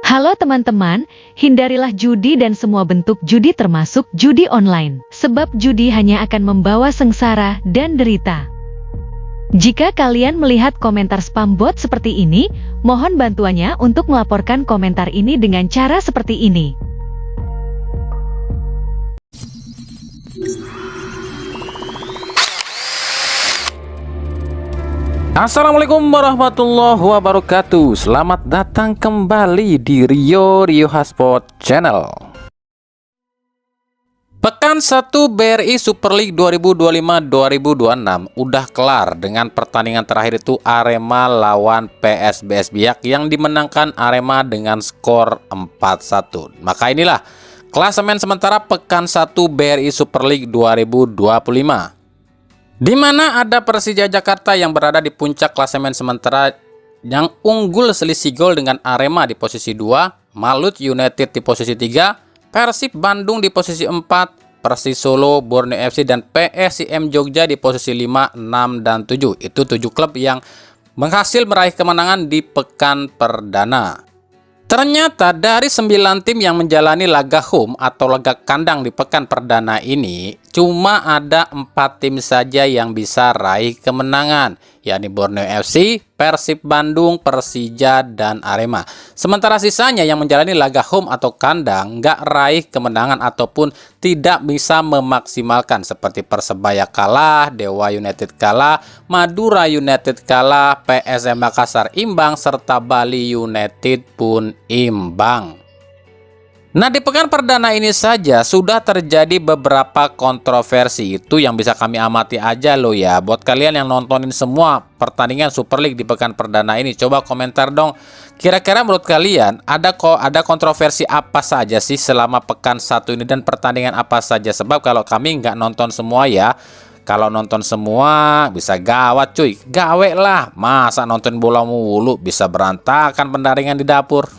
Halo teman-teman, hindarilah judi dan semua bentuk judi termasuk judi online. Sebab judi hanya akan membawa sengsara dan derita. Jika kalian melihat komentar spam bot seperti ini, mohon bantuannya untuk melaporkan komentar ini dengan cara seperti ini. Assalamualaikum warahmatullahi wabarakatuh. Selamat datang kembali di Rio Hotspot Channel. Pekan 1 BRI Super League 2025-2026 udah kelar dengan pertandingan terakhir itu Arema lawan PSBS Biak yang dimenangkan Arema dengan skor 4-1. Maka inilah klasemen sementara pekan 1 BRI Super League 2025. Di mana ada Persija Jakarta yang berada di puncak klasemen sementara yang unggul selisih gol dengan Arema di posisi 2, Malut United di posisi 3, Persib Bandung di posisi 4, Persis Solo, Borneo FC dan PSIM Jogja di posisi 5, 6 dan 7. Itu 7 klub yang berhasil meraih kemenangan di pekan perdana. Ternyata dari 9 tim yang menjalani laga home atau laga kandang di pekan perdana ini, cuma ada 4 tim saja yang bisa raih kemenangan, yakni Borneo FC, Persib Bandung, Persija, dan Arema. Sementara sisanya yang menjalani laga home atau kandang nggak raih kemenangan ataupun tidak bisa memaksimalkan, seperti Persebaya kalah, Dewa United kalah, Madura United kalah, PSM Makassar imbang, serta Bali United pun imbang. Nah, di pekan perdana ini saja sudah terjadi beberapa kontroversi. Itu yang bisa kami amati aja loh ya. Buat kalian yang nontonin semua pertandingan Super League di pekan perdana ini, coba komentar dong. Kira-kira menurut kalian ada kontroversi apa saja sih selama pekan 1 ini dan pertandingan apa saja? Sebab kalau kami nggak nonton semua ya. Kalau nonton semua bisa gawat cuy. Gawe lah. Masa nonton bola mulu bisa berantakan pendaringan di dapur.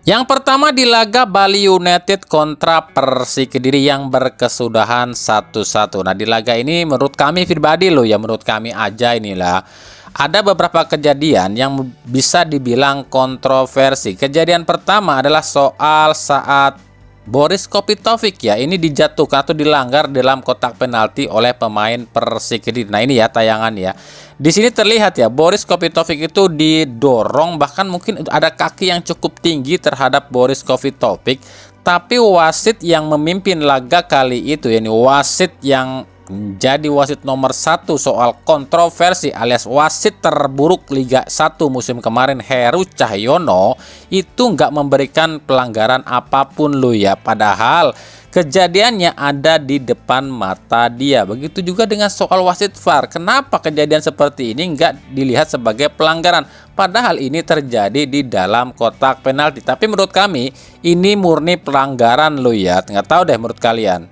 Yang pertama di laga Bali United kontra Persik Kediri yang berkesudahan 1-1. Nah, di laga ini menurut kami pribadi loh ya, menurut kami aja inilah ada beberapa kejadian yang bisa dibilang kontroversi. Kejadian pertama adalah soal saat Boris Kopitovic ya ini dijatuhkan atau dilanggar dalam kotak penalti oleh pemain Persik Kediri. Nah, ini ya tayangan ya. Di sini terlihat ya Boris Kopitovic itu didorong, bahkan mungkin ada kaki yang cukup tinggi terhadap Boris Kopitovic. Tapi wasit yang memimpin laga kali itu, yakni wasit yang menjadi wasit nomor 1 soal kontroversi alias wasit terburuk Liga 1 musim kemarin, Heru Cahyono, itu nggak memberikan pelanggaran apapun lo ya. Padahal kejadiannya ada di depan mata dia. Begitu juga dengan soal wasit VAR. Kenapa kejadian seperti ini nggak dilihat sebagai pelanggaran? Padahal ini terjadi di dalam kotak penalti. Tapi menurut kami ini murni pelanggaran lo ya. Nggak tahu deh menurut kalian.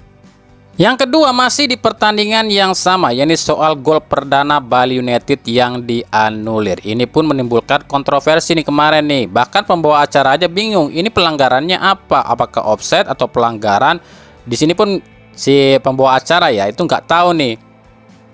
Yang kedua masih di pertandingan yang sama, yakni soal gol perdana Bali United yang dianulir. Ini pun menimbulkan kontroversi nih kemarin nih. Bahkan pembawa acara aja bingung, ini pelanggarannya apa? Apakah offside atau pelanggaran? Di sini pun si pembawa acara ya itu nggak tahu nih.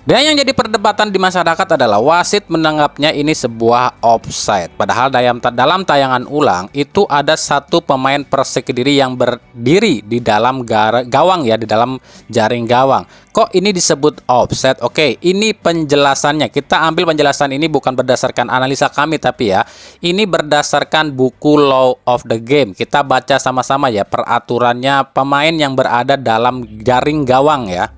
Dan yang jadi perdebatan di masyarakat adalah wasit menanggapnya ini sebuah offside. Padahal dalam tayangan ulang itu ada satu pemain Persik Kediri yang berdiri di dalam gawang ya, di dalam jaring gawang. Kok ini disebut offside? Oke, ini penjelasannya. Kita ambil penjelasan ini bukan berdasarkan analisa kami, tapi ya ini berdasarkan buku Law of the Game. Kita baca sama-sama ya peraturannya pemain yang berada dalam jaring gawang ya.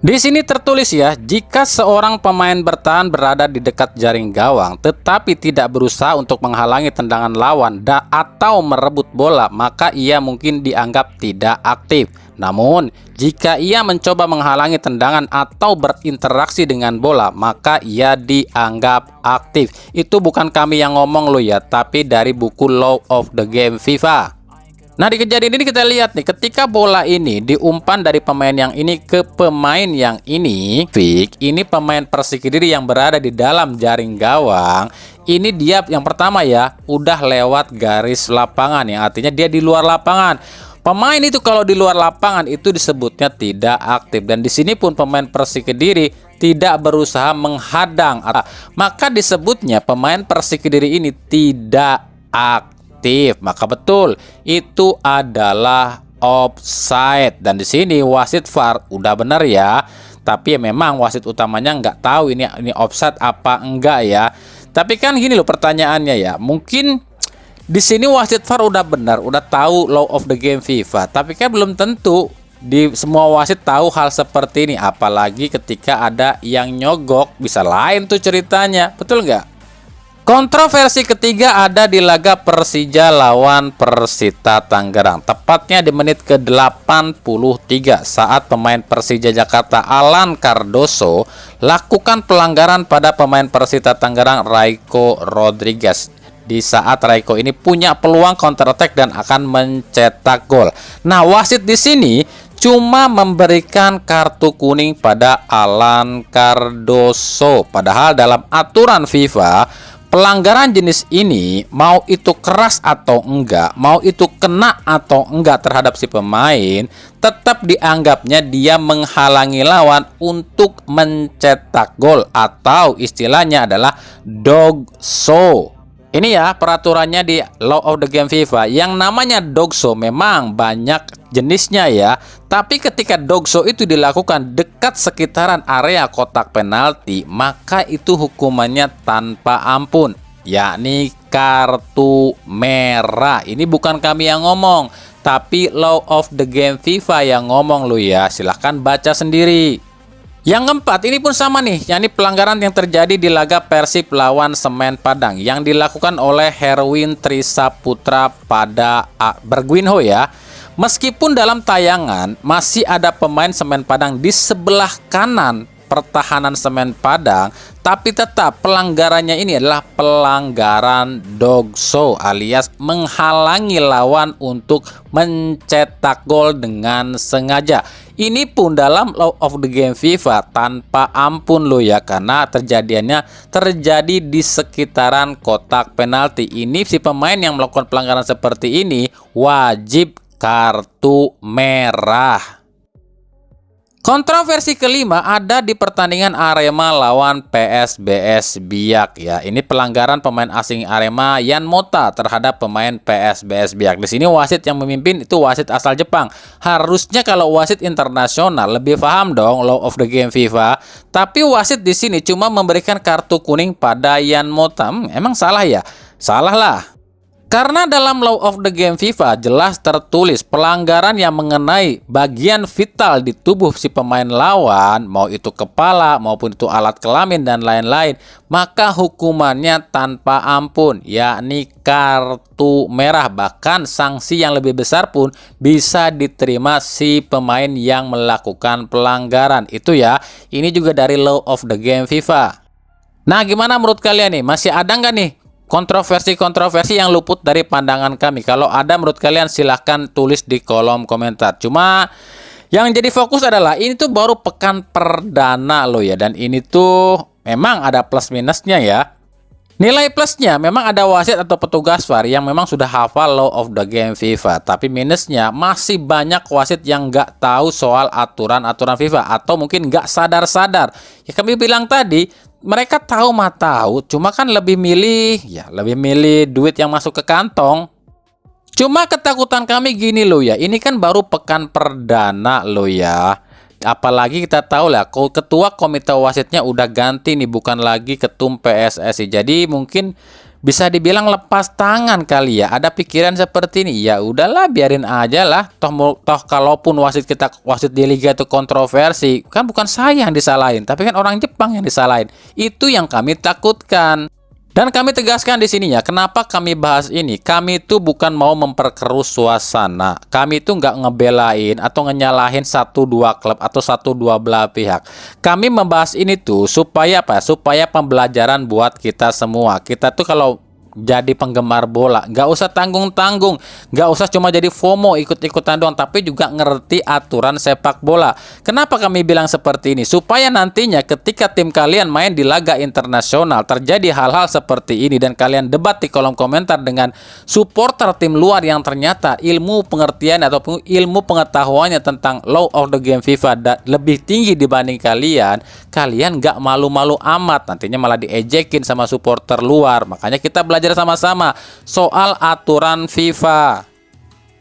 Di sini tertulis ya, jika seorang pemain bertahan berada di dekat jaring gawang tetapi tidak berusaha untuk menghalangi tendangan lawan atau merebut bola, maka ia mungkin dianggap tidak aktif. Namun, jika ia mencoba menghalangi tendangan atau berinteraksi dengan bola, maka ia dianggap aktif. Itu bukan kami yang ngomong loh ya, tapi dari buku Law of the Game FIFA. Nah, di kejadian ini kita lihat nih, ketika bola ini diumpan dari pemain yang ini ke pemain yang ini, ini pemain Persik Kediri yang berada di dalam jaring gawang, ini dia yang pertama ya, udah lewat garis lapangan, yang artinya dia di luar lapangan. Pemain itu kalau di luar lapangan itu disebutnya tidak aktif, dan di sini pun pemain Persik Kediri tidak berusaha menghadang, maka disebutnya pemain Persik Kediri ini tidak aktif. aktif. Maka betul, itu adalah offside. Dan di sini wasit VAR udah benar ya. Tapi ya memang wasit utamanya nggak tahu ini offside apa enggak ya. Tapi kan gini loh pertanyaannya ya. Mungkin di sini wasit VAR udah benar, udah tahu law of the game FIFA. Tapi kan belum tentu di semua wasit tahu hal seperti ini, apalagi ketika ada yang nyogok, bisa lain tuh ceritanya, betul nggak? Kontroversi ketiga ada di laga Persija lawan Persita Tangerang, tepatnya di menit ke-83 saat pemain Persija Jakarta Alan Cardoso lakukan pelanggaran pada pemain Persita Tangerang Raiko Rodriguez. Di saat Raiko ini punya peluang counter attack dan akan mencetak gol. Nah, wasit di sini cuma memberikan kartu kuning pada Alan Cardoso. Padahal dalam aturan FIFA, pelanggaran jenis ini mau itu keras atau enggak, mau itu kena atau enggak terhadap si pemain, tetap dianggapnya dia menghalangi lawan untuk mencetak gol atau istilahnya adalah dogso. Ini ya peraturannya di Law of the Game FIFA. Yang namanya dogso memang banyak jenisnya ya. Tapi ketika dogso itu dilakukan dekat sekitaran area kotak penalti, maka itu hukumannya tanpa ampun, yakni kartu merah. Ini bukan kami yang ngomong, tapi Law of the Game FIFA yang ngomong lo ya. Silahkan baca sendiri. Yang keempat ini pun sama nih, yakni pelanggaran yang terjadi di laga Persib lawan Semen Padang yang dilakukan oleh Herwin Trisaputra pada Berguinho ya. Meskipun dalam tayangan masih ada pemain Semen Padang di sebelah kanan pertahanan Semen Padang, tapi tetap pelanggarannya ini adalah pelanggaran dogso alias menghalangi lawan untuk mencetak gol dengan sengaja. Ini pun dalam Law of the Game FIFA tanpa ampun loh ya, karena terjadi di sekitaran kotak penalti. Ini si pemain yang melakukan pelanggaran seperti ini wajib kartu merah. Kontroversi kelima ada di pertandingan Arema lawan PSBS Biak ya. Ini pelanggaran pemain asing Arema Yan Mota terhadap pemain PSBS Biak. Di sini wasit yang memimpin itu wasit asal Jepang. Harusnya kalau wasit internasional lebih paham dong Law of the Game FIFA. Tapi wasit di sini cuma memberikan kartu kuning pada Yan Mota. Emang salah ya? Salah lah. Karena dalam Law of the Game FIFA jelas tertulis pelanggaran yang mengenai bagian vital di tubuh si pemain lawan, mau itu kepala maupun itu alat kelamin dan lain-lain, maka hukumannya tanpa ampun, yakni kartu merah. Bahkan sanksi yang lebih besar pun bisa diterima si pemain yang melakukan pelanggaran. Itu ya, ini juga dari Law of the Game FIFA. Nah, gimana menurut kalian nih? Masih ada nggak nih kontroversi-kontroversi yang luput dari pandangan kami? Kalau ada menurut kalian silahkan tulis di kolom komentar. Cuma yang jadi fokus adalah ini tuh baru pekan perdana loh ya. Dan ini tuh memang ada plus minusnya ya. Nilai plusnya memang ada wasit atau petugas VAR yang memang sudah hafal Law of the Game FIFA. Tapi minusnya masih banyak wasit yang nggak tahu soal aturan-aturan FIFA. Atau mungkin nggak sadar-sadar. Ya kami bilang tadi, mereka tahu mah tahu, cuma kan lebih milih duit yang masuk ke kantong. Cuma ketakutan kami gini loh ya, ini kan baru pekan perdana loh ya. Apalagi kita tahu lah, ketua komite wasitnya udah ganti nih, bukan lagi ketum PSSI. Jadi mungkin bisa dibilang lepas tangan kali ya. Ada pikiran seperti ini, ya udahlah biarin aja lah. Toh kalaupun wasit di liga itu kontroversi, kan bukan saya yang disalahin, tapi kan orang Jepang yang disalahin. Itu yang kami takutkan. Dan kami tegaskan di sini ya, kenapa kami bahas ini? Kami itu bukan mau memperkeruh suasana. Kami itu nggak ngebelain atau ngenyalahin 1-2 klub atau 1-2 belah pihak. Kami membahas ini tuh supaya apa? Supaya pembelajaran buat kita semua. Kita tuh kalau jadi penggemar bola, nggak usah tanggung-tanggung, nggak usah cuma jadi FOMO ikut-ikutan doang, tapi juga ngerti aturan sepak bola. Kenapa kami bilang seperti ini? Supaya nantinya ketika tim kalian main di laga internasional terjadi hal-hal seperti ini dan kalian debat di kolom komentar dengan supporter tim luar yang ternyata ilmu pengertian ataupun ilmu pengetahuannya tentang Law of the Game FIFA lebih tinggi dibanding kalian nggak malu-malu amat, nantinya malah diejekin sama supporter luar. Makanya kita belajar belajar sama-sama soal aturan FIFA.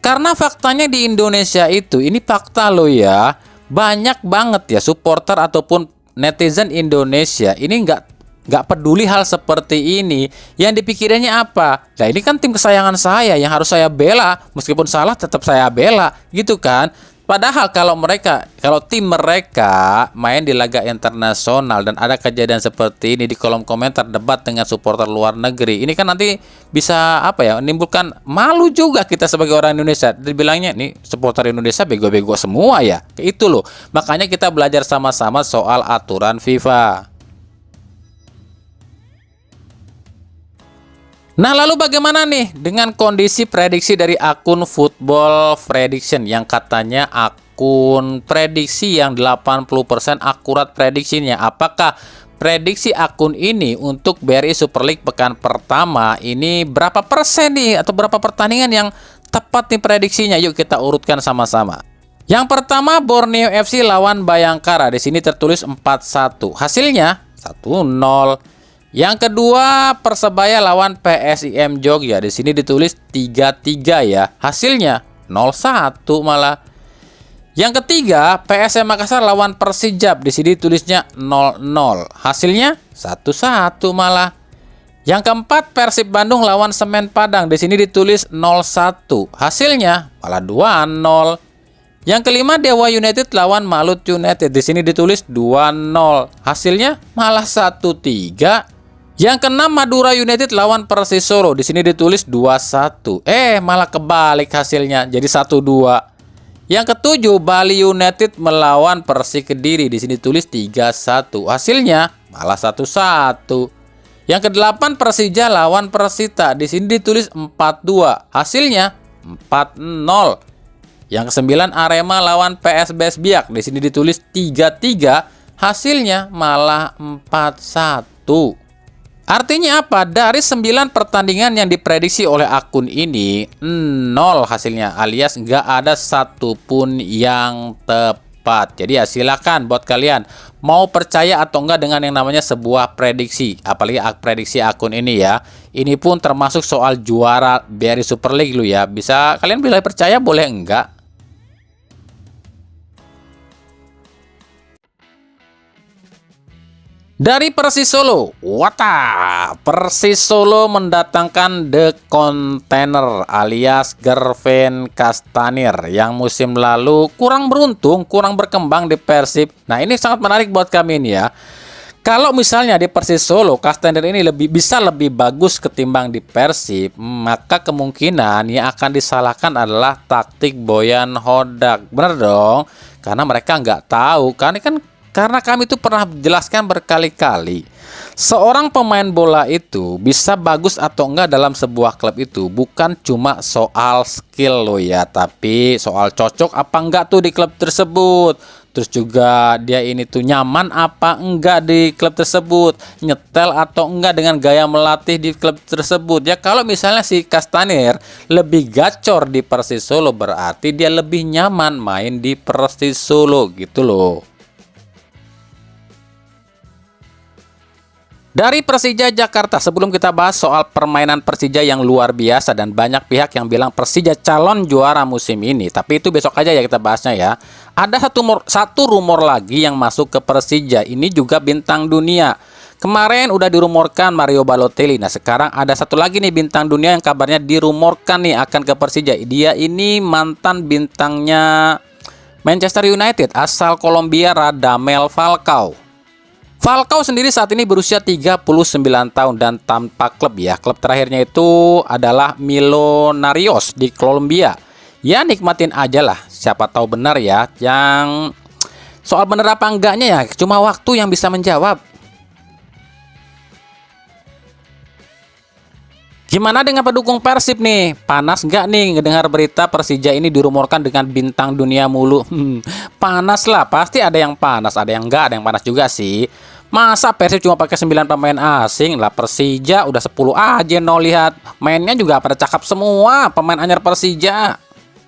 Karena faktanya di Indonesia itu, ini fakta loh ya, banyak banget ya supporter ataupun netizen Indonesia ini nggak peduli hal seperti ini. Yang dipikirannya apa? Nah, ini kan tim kesayangan saya yang harus saya bela, meskipun salah tetap saya bela, gitu kan? Padahal kalau tim mereka main di laga internasional dan ada kejadian seperti ini di kolom komentar debat dengan supporter luar negeri, ini kan nanti bisa menimbulkan malu juga kita sebagai orang Indonesia. Dibilangnya nih supporter Indonesia bego-bego semua ya. Itu loh. Makanya kita belajar sama-sama soal aturan FIFA. Nah, lalu bagaimana nih dengan kondisi prediksi dari akun Football Prediction yang katanya akun prediksi yang 80% akurat prediksinya? Apakah prediksi akun ini untuk BRI Super League pekan pertama ini berapa persen nih atau berapa pertandingan yang tepat nih prediksinya? Yuk kita urutkan sama-sama. Yang pertama, Borneo FC lawan Bayangkara. Di sini tertulis 4-1. Hasilnya 1-0. Yang kedua, Persebaya lawan PSIM Jogja. Di sini ditulis 3-3 ya. Hasilnya 0-1 malah. Yang ketiga, PSM Makassar lawan Persijap. Di sini tulisnya 0-0. Hasilnya 1-1 malah. Yang keempat, Persib Bandung lawan Semen Padang. Di sini ditulis 0-1. Hasilnya malah 2-0. Yang kelima, Dewa United lawan Malut United. Di sini ditulis 2-0. Hasilnya malah 1-3. Yang keenam, Madura United lawan Persis Solo. Di sini ditulis 2-1. Malah kebalik hasilnya jadi 1-2. Yang ketujuh, Bali United melawan Persik Kediri. Di sini tulis 3-1. Hasilnya malah 1-1. Yang kedelapan, Persija lawan Persita. Di sini ditulis 4-2. Hasilnya 4-0. Yang kesembilan, Arema lawan PSBS Biak. Di sini ditulis 3-3. Hasilnya malah 4-1. Artinya apa? Dari 9 pertandingan yang diprediksi oleh akun ini, 0 hasilnya, alias nggak ada satupun yang tepat. Jadi ya silakan buat kalian mau percaya atau enggak dengan yang namanya sebuah prediksi. Apalagi prediksi akun ini ya. Ini pun termasuk soal juara BRI Super League lu ya. Bisa kalian boleh percaya, boleh enggak. Dari Persis Solo, Persis Solo mendatangkan The Container alias Gervin Castanir yang musim lalu kurang beruntung, kurang berkembang di Persib. Nah, ini sangat menarik buat kami ini ya. Kalau misalnya di Persis Solo, Castanir ini bisa lebih bagus ketimbang di Persib, maka kemungkinan yang akan disalahkan adalah taktik Boyan Hodak. Bener dong, karena mereka nggak tahu, karena kami itu pernah jelaskan berkali-kali, seorang pemain bola itu bisa bagus atau enggak dalam sebuah klub itu bukan cuma soal skill loh ya, tapi soal cocok apa enggak tuh di klub tersebut. Terus juga dia ini tuh nyaman apa enggak di klub tersebut, nyetel atau enggak dengan gaya melatih di klub tersebut. Ya kalau misalnya si Castanir lebih gacor di Persis Solo, berarti dia lebih nyaman main di Persis Solo gitu loh. Dari Persija Jakarta, sebelum kita bahas soal permainan Persija yang luar biasa dan banyak pihak yang bilang Persija calon juara musim ini, tapi itu besok aja ya kita bahasnya ya. Ada satu rumor lagi yang masuk ke Persija, ini juga bintang dunia. Kemarin udah dirumorkan Mario Balotelli. Nah, sekarang ada satu lagi nih bintang dunia yang kabarnya dirumorkan nih akan ke Persija. Dia ini mantan bintangnya Manchester United, asal Kolombia, Radamel Falcao. Falcao sendiri saat ini berusia 39 tahun dan tanpa klub ya. Klub terakhirnya itu adalah Millonarios di Kolombia. Ya nikmatin aja lah, siapa tahu benar ya. Yang soal benar apa enggaknya ya, cuma waktu yang bisa menjawab. Gimana dengan pendukung Persib nih? Panas nggak nih ngedengar berita Persija ini dirumorkan dengan bintang dunia mulu? Panas lah, pasti ada yang panas, ada yang enggak, ada yang panas juga sih. Masa Persib cuma pakai 9 pemain asing lah, Persija udah 10 aja no, lihat. Mainnya juga pada cakep semua pemain anyar Persija.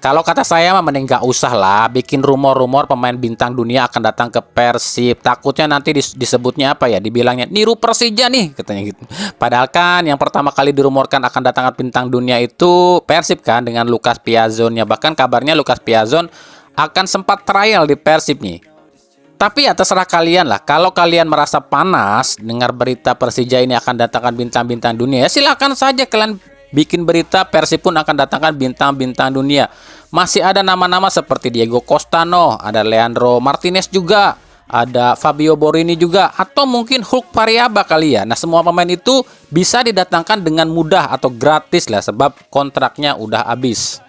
Kalau kata saya mah mending nggak usah lah bikin rumor-rumor pemain bintang dunia akan datang ke Persib. Takutnya nanti disebutnya apa ya? Dibilangnya niru Persija nih katanya gitu. Padahal kan yang pertama kali dirumorkan akan datang bintang dunia itu Persib kan dengan Lucas Piazon ya. Bahkan kabarnya Lucas Piazon akan sempat trial di Persib nih. Tapi ya terserah kalian lah. Kalau kalian merasa panas dengar berita Persija ini akan datangkan bintang-bintang dunia, ya silakan saja kalian bikin berita Persib pun akan datangkan bintang-bintang dunia. Masih ada nama-nama seperti Diego Costa, ada Leandro Martinez juga, ada Fabio Borini juga, atau mungkin Hulk Pariaba kali ya. Nah, semua pemain itu bisa didatangkan dengan mudah atau gratis lah sebab kontraknya udah habis.